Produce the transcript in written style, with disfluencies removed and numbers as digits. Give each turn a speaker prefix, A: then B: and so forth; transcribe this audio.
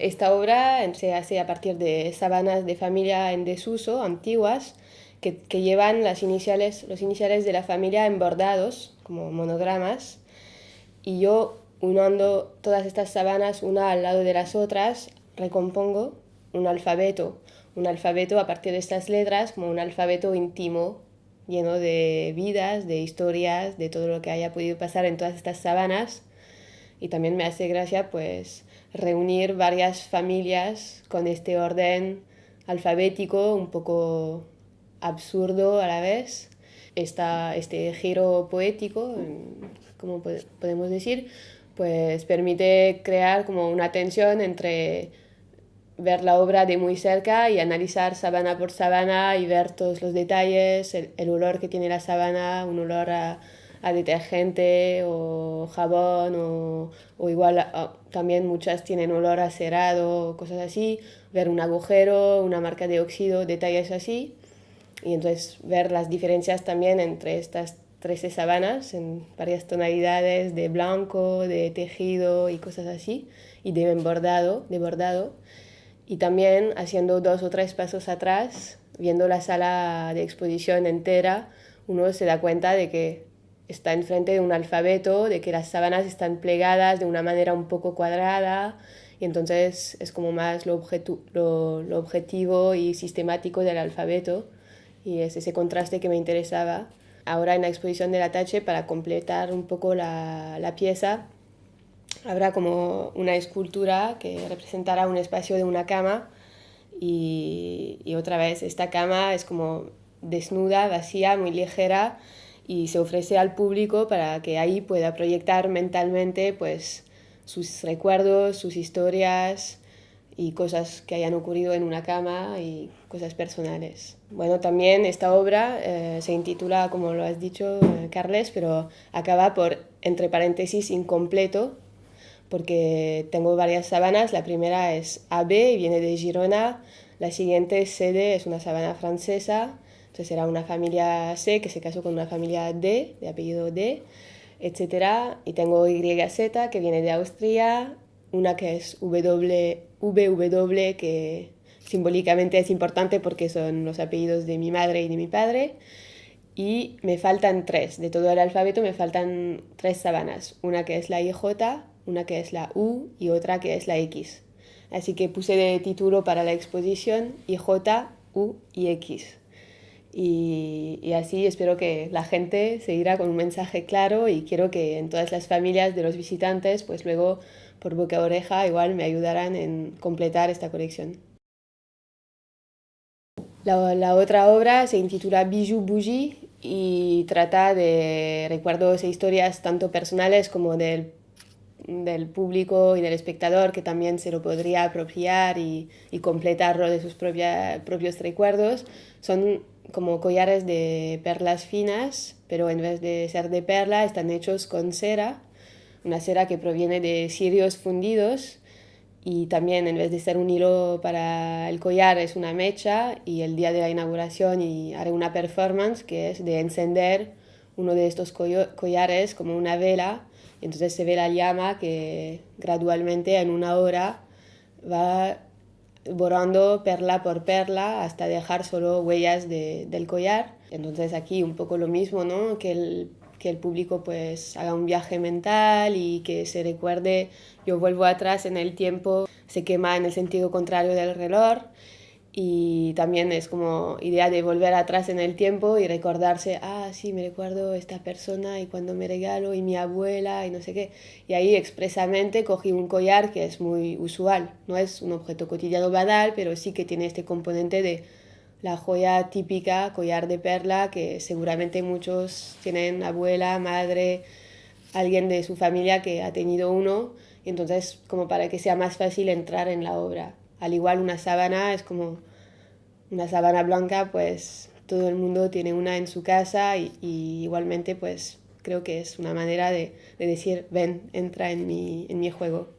A: esta obra se hace a partir de sábanas de familia en desuso, antiguas, que llevan los iniciales de la familia en bordados, como monogramas, y yo, uniendo todas estas sábanas una al lado de las otras, recompongo un alfabeto a partir de estas letras, como un alfabeto íntimo, lleno de vidas, de historias, de todo lo que haya podido pasar en todas estas sábanas. Y también me hace gracia pues reunir varias familias con este orden alfabético un poco absurdo a la vez. Este giro poético, como podemos decir, pues permite crear como una tensión entre ver la obra de muy cerca y analizar sábana por sábana y ver todos los detalles, el olor que tiene la sábana, un olor a detergente o jabón o igual también muchas tienen olor a cerado, cosas así, ver un agujero, una marca de óxido, detalles así, y entonces ver las diferencias también entre estas 13 sábanas en varias tonalidades de blanco, de tejido y cosas así, y de bordado, y también haciendo 2 o 3 pasos atrás, viendo la sala de exposición entera, uno se da cuenta de que está enfrente de un alfabeto, de que las sábanas están plegadas de una manera un poco cuadrada, y entonces es como más lo objetivo y sistemático del alfabeto, y es ese contraste que me interesaba. Ahora en la exposición de la Tache, para completar un poco la pieza, habrá como una escultura que representará un espacio de una cama y otra vez esta cama es como desnuda, vacía, muy ligera y se ofrece al público para que ahí pueda proyectar mentalmente pues sus recuerdos, sus historias y cosas que hayan ocurrido en una cama y cosas personales. Bueno, también esta obra se intitula, como lo has dicho, Carles, pero acaba por, entre paréntesis, incompleto, porque tengo varias sábanas. La primera es AB y viene de Girona, la siguiente es CD, es una sábana francesa, entonces era una familia C que se casó con una familia D, de apellido D, etcétera. Y tengo YZ que viene de Austria, una que es WWW, que simbólicamente es importante porque son los apellidos de mi madre y de mi padre. Y me faltan 3, de todo el alfabeto me faltan 3 sábanas, una que es la IJ, una que es la U y otra que es la X. Así que puse de título para la exposición IJ, U y X. Y así espero que la gente se irá con un mensaje claro y quiero que en todas las familias de los visitantes, pues luego por boca a oreja igual me ayudarán en completar esta colección. La otra obra se intitula Bijou Bougie y trata de recuerdos e historias tanto personales como del público y del espectador que también se lo podría apropiar y completarlo de sus propios recuerdos. Son como collares de perlas finas, pero en vez de ser de perla están hechos con cera, una cera que proviene de cirios fundidos, y también en vez de ser un hilo para el collar es una mecha, y el día de la inauguración y haré una performance que es de encender uno de estos collares como una vela, y entonces se ve la llama que gradualmente en una hora va borrando perla por perla hasta dejar solo huellas del collar. Entonces aquí un poco lo mismo, ¿no? Que el público pues haga un viaje mental y que se recuerde, yo vuelvo atrás en el tiempo, se quema en el sentido contrario del reloj, y también es como idea de volver atrás en el tiempo y recordarse, ah, sí, me recuerdo esta persona y cuando me regalo y mi abuela y no sé qué. Y ahí expresamente cogí un collar que es muy usual, no es un objeto cotidiano banal, pero sí que tiene este componente de la joya típica, collar de perla, que seguramente muchos tienen abuela, madre, alguien de su familia que ha tenido uno, y entonces como para que sea más fácil entrar en la obra. Al igual una sábana es como una sábana blanca, pues todo el mundo tiene una en su casa y igualmente pues creo que es una manera de decir, ven, entra en mi juego.